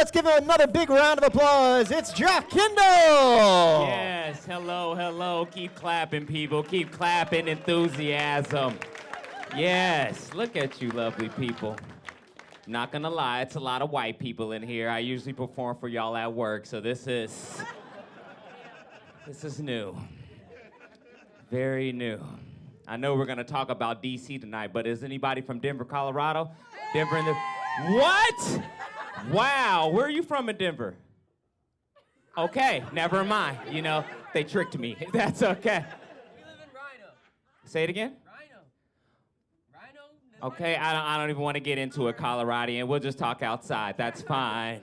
Let's give him another big round of applause. It's Jack Kendall. Yes, hello. Keep clapping, people. Keep clapping, enthusiasm. Yes, look at you lovely people. Not gonna lie, it's a lot of white people in here. I usually perform for y'all at work, so this is new. Very new. I know we're gonna talk about DC tonight, but is anybody from Denver, Colorado? Denver in the... What? Wow, where are you from in Denver? Okay, never mind. You know, they tricked me. That's okay. We live in Rhino. Say it again? Rhino. Okay, I don't even want to get into it, Coloradian. We'll just talk outside. That's fine.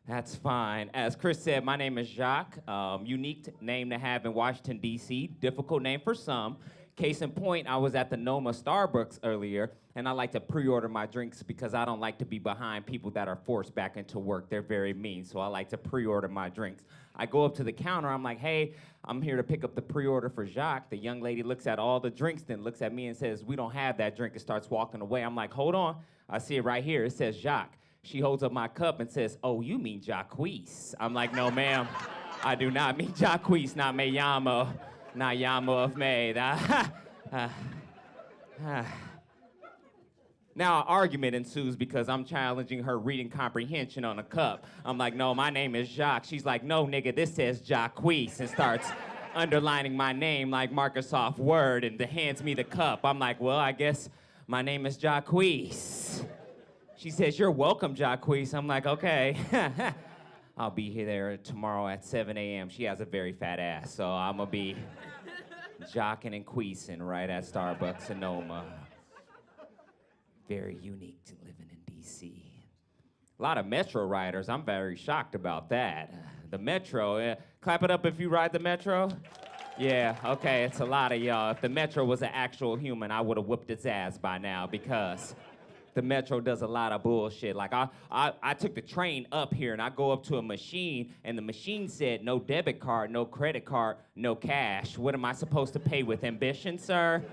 That's fine. As Chris said, my name is Jacques. Unique name to have in Washington, D.C. Difficult name for some. Case in point, I was at the Noma Starbucks earlier, and I like to pre-order my drinks because I don't like to be behind people that are forced back into work. They're very mean, so I like to pre-order my drinks. I go up to the counter, I'm like, hey, I'm here to pick up the pre-order for Jacques. The young lady looks at all the drinks, then looks at me and says, we don't have that drink, and starts walking away. I'm like, hold on, I see it right here, it says Jacques. She holds up my cup and says, oh, you mean Jacques. I'm like, no, ma'am, I do not mean Jacques, not me llamo. Na llamo of me. Now an argument ensues because I'm challenging her reading comprehension on a cup. I'm like, no, my name is Jacques. She's like, no, nigga, this says Jacques, and starts underlining my name like Microsoft Word and hands me the cup. I'm like, well, I guess my name is Jacques. She says, you're welcome, Jacques. I'm like, okay. I'll be here there tomorrow at 7 a.m. She has a very fat ass, so I'm gonna be jocking and queasing right at Starbucks in Noma. Very unique to living in D.C. A lot of Metro riders, I'm very shocked about that. The Metro, clap it up if you ride the Metro. Yeah, okay, it's a lot of y'all. If the Metro was an actual human, I would have whooped its ass by now because the Metro does a lot of bullshit. Like, I took the train up here, and I go up to a machine, and the machine said, no debit card, no credit card, no cash. What am I supposed to pay with, ambition, sir?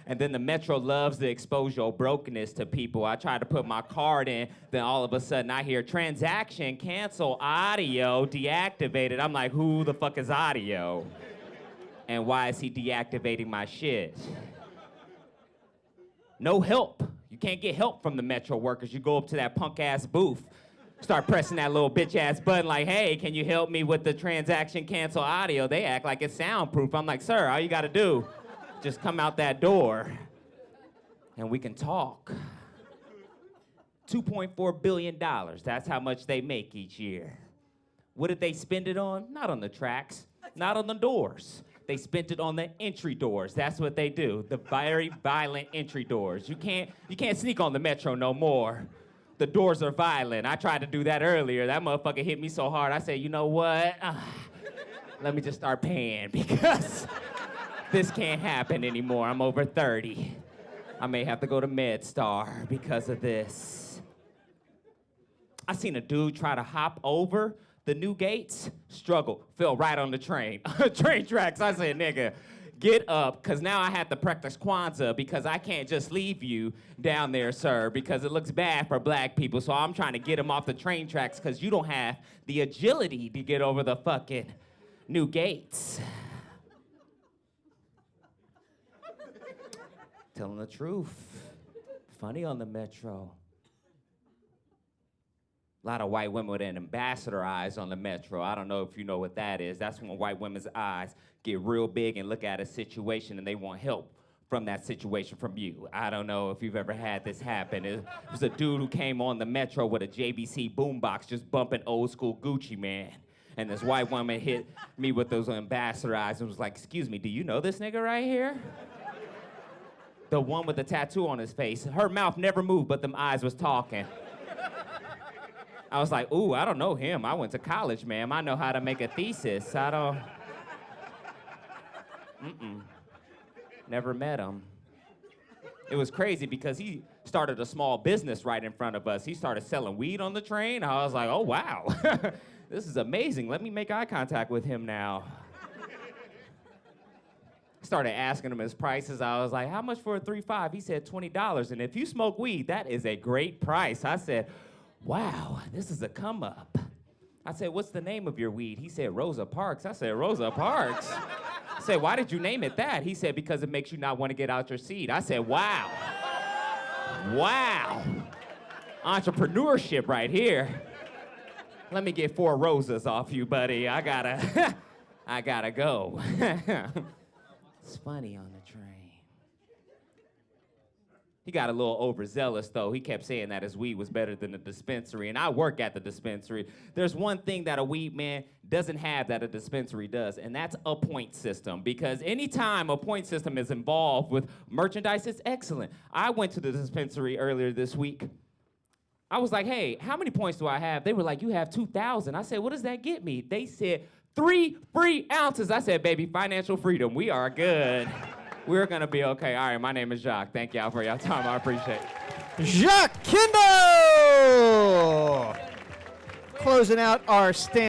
And then the Metro loves to expose your brokenness to people. I try to put my card in, then all of a sudden I hear, transaction, cancel, audio, deactivated. I'm like, who the fuck is audio? And why is he deactivating my shit? No help. You can't get help from the Metro workers. You go up to that punk-ass booth, start pressing that little bitch-ass button like, hey, can you help me with the transaction cancel audio? They act like it's soundproof. I'm like, sir, all you gotta do, just come out that door and we can talk. $2.4 billion, that's how much they make each year. What did they spend it on? Not on the tracks, not on the doors. They spent it on the entry doors. That's what they do. The very violent entry doors. You can't sneak on the Metro no more. The doors are violent. I tried to do that earlier. That motherfucker hit me so hard. I said, you know what? Let me just start paying because this can't happen anymore. I'm over 30. I may have to go to MedStar because of this. I seen a dude try to hop over the new gates, struggle, fell right on the train. Train tracks. I said, nigga, get up, because now I have to practice Kwanzaa because I can't just leave you down there, sir, because it looks bad for black people. So I'm trying to get him off the train tracks because you don't have the agility to get over the fucking new gates. Telling the truth. Funny on the Metro. A lot of white women with an ambassador eyes on the Metro. I don't know if you know what that is. That's when white women's eyes get real big and look at a situation and they want help from that situation from you. I don't know if you've ever had this happen. It was a dude who came on the Metro with a JBC boombox just bumping old school Gucci Man. And this white woman hit me with those ambassador eyes and was like, excuse me, do you know this nigga right here? The one with the tattoo on his face. Her mouth never moved, but them eyes was talking. I was like, ooh, I don't know him. I went to college, ma'am. I know how to make a thesis. I don't... Never met him. It was crazy because he started a small business right in front of us. He started selling weed on the train. I was like, oh, wow. This is amazing. Let me make eye contact with him now. Started asking him his prices. I was like, how much for a 3.5? He said $20. And if you smoke weed, that is a great price. I said, wow, this is a come up. I said, what's the name of your weed? He said, Rosa Parks. I said, Rosa Parks? I said, why did you name it that? He said, because it makes you not want to get out your seat. I said, wow. Wow. Entrepreneurship right here. Let me get 4 roses off you, buddy. I gotta go. It's funny on the train. He got a little overzealous, though. He kept saying that his weed was better than the dispensary, and I work at the dispensary. There's one thing that a weed man doesn't have that a dispensary does, and that's a point system, because anytime a point system is involved with merchandise, it's excellent. I went to the dispensary earlier this week. I was like, hey, how many points do I have? They were like, you have 2,000. I said, what does that get me? They said, 3 free ounces. I said, baby, financial freedom. We are good. We're gonna be okay. All right, my name is Jacques. Thank y'all for your time. I appreciate it. Jacques Kendo! Closing out our stand.